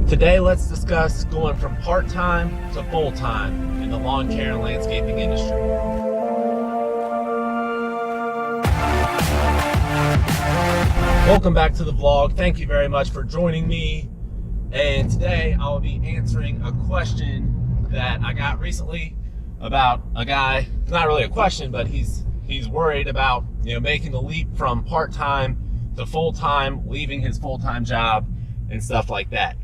Today, let's discuss going from part-time to full-time in the lawn care and landscaping industry. Welcome back to the vlog. Thank you very much for joining me. And today I will be answering a question that I got recently about a guy. It's not really a question, but he's worried about making the leap from part-time to full-time, leaving his full-time job and stuff like that.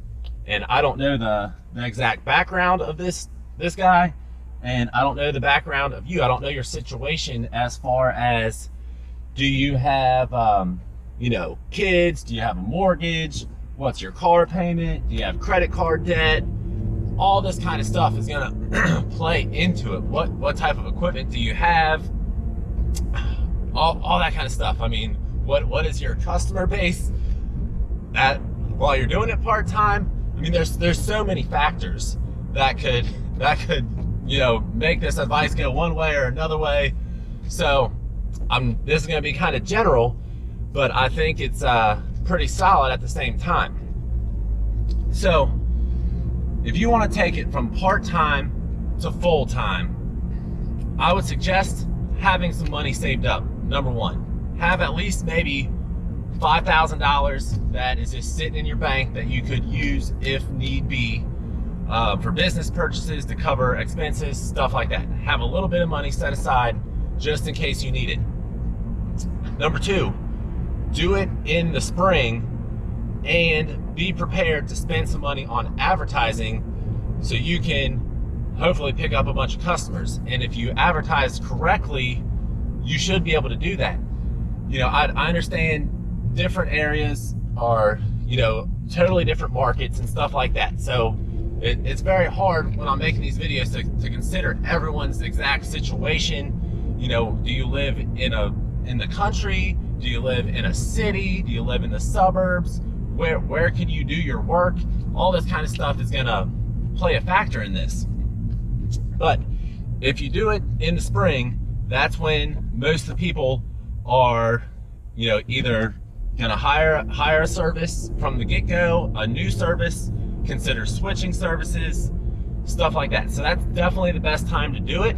And I don't know the exact background of this guy, and I don't know the background of you. I don't know your situation as far as, do you have kids? Do you have a mortgage? What's your car payment? Do you have credit card debt? All this kind of stuff is gonna play into it. What type of equipment do you have? All that kind of stuff. I mean, what is your customer base while you're doing it part-time? I mean, there's so many factors that could make this advice go one way or another way. So this is going to be kind of general, but I think it's pretty solid at the same time. So if you want to take it from part-time to full-time, I would suggest having some money saved up. Number one, have at least maybe $5,000 that is just sitting in your bank that you could use if need be for business purchases, to cover expenses, stuff like that. Have a little bit of money set aside just in case you need it. Number two, do it in the spring and be prepared to spend some money on advertising so you can hopefully pick up a bunch of customers. And if you advertise correctly, you should be able to do that. I understand different areas are, totally different markets and stuff like that. So it's very hard when I'm making these videos to consider everyone's exact situation. Do you live in the country? Do you live in a city? Do you live in the suburbs? Where can you do your work? All this kind of stuff is gonna play a factor in this. But if you do it in the spring, that's when most of the people are, either gonna hire a service from the get-go, a new service, consider switching services, stuff like that. So that's definitely the best time to do it.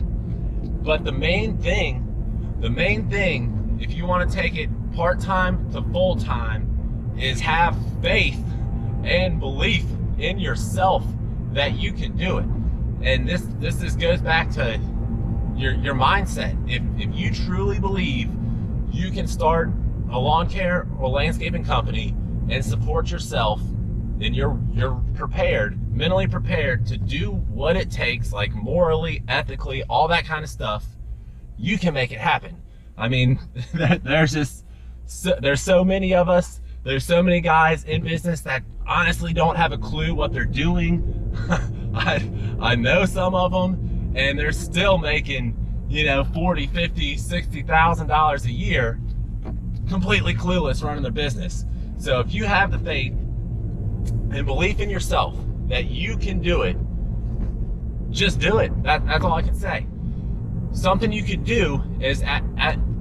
But the main thing, if you want to take it part-time to full-time, is have faith and belief in yourself that you can do it. And this goes back to your mindset. If you truly believe you can start a lawn care or landscaping company and support yourself, then you're prepared, mentally prepared to do what it takes, like morally, ethically, all that kind of stuff. You can make it happen. I mean, there's so many of us. There's so many guys in business that honestly don't have a clue what they're doing. I know some of them, and they're still making $40,000, $50,000, $60,000 a year, completely clueless running their business. So if you have the faith and belief in yourself that you can do it, just do it. That's all I can say. Something you could do is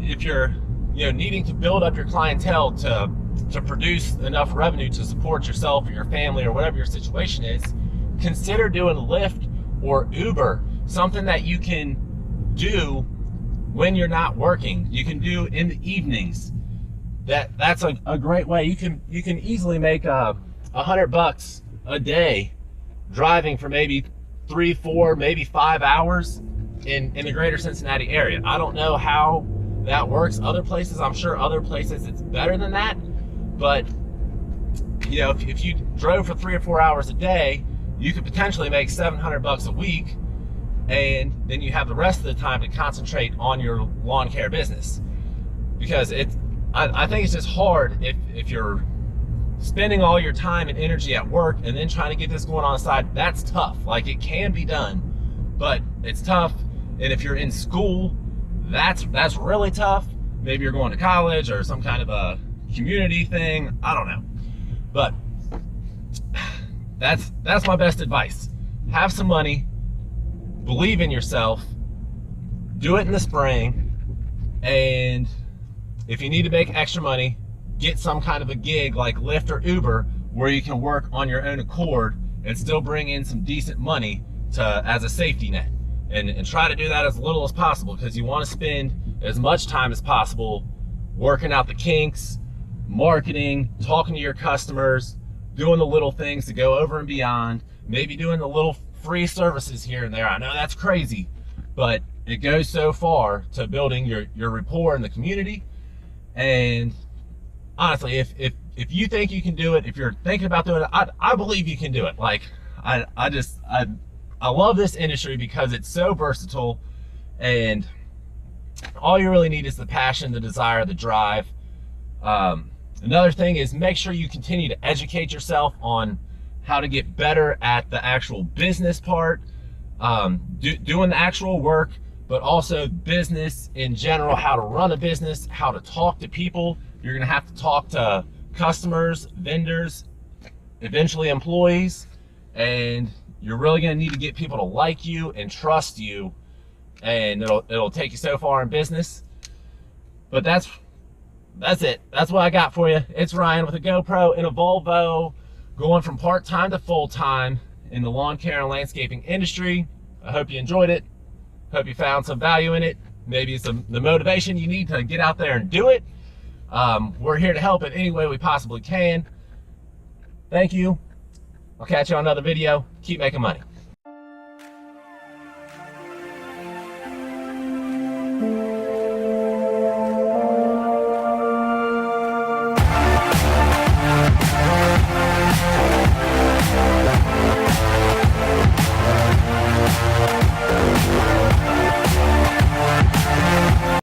if you're needing to build up your clientele to produce enough revenue to support yourself or your family or whatever your situation is, consider doing Lyft or Uber, something that you can do when you're not working. You can do in the evenings. That's a great way. You can easily make $100 a day driving for maybe 3, 4, maybe 5 hours in the greater Cincinnati area. I don't know how that works other places. I'm sure other places it's better than that, but if you drove for 3 or 4 hours a day, you could potentially make $700 a week, and then you have the rest of the time to concentrate on your lawn care business. Because I think it's just hard if you're spending all your time and energy at work and then trying to get this going on the side. That's tough. Like, it can be done, but it's tough. And if you're in school, that's really tough. Maybe you're going to college or some kind of a community thing. I don't know. But that's my best advice. Have some money, believe in yourself, do it in the spring, and if you need to make extra money, get some kind of a gig like Lyft or Uber where you can work on your own accord and still bring in some decent money as a safety net. And try to do that as little as possible, because you want to spend as much time as possible working out the kinks, marketing, talking to your customers, doing the little things to go over and beyond, maybe doing the little free services here and there. I know that's crazy, but it goes so far to building your rapport in the community. And honestly, if you think you can do it, if you're thinking about doing it, I believe you can do it. Like, I love this industry because it's so versatile, and all you really need is the passion, the desire, the drive. Another thing is, make sure you continue to educate yourself on how to get better at the actual business part, doing the actual work, but also business in general, how to run a business, how to talk to people. You're gonna have to talk to customers, vendors, eventually employees, and you're really gonna need to get people to like you and trust you, and it'll take you so far in business. But that's it. That's what I got for you. It's Ryan with a GoPro and a Volvo, going from part-time to full-time in the lawn care and landscaping industry. I hope you enjoyed it. Hope you found some value in it. Maybe it's the motivation you need to get out there and do it. We're here to help in any way we possibly can. Thank you. I'll catch you on another video. Keep making money.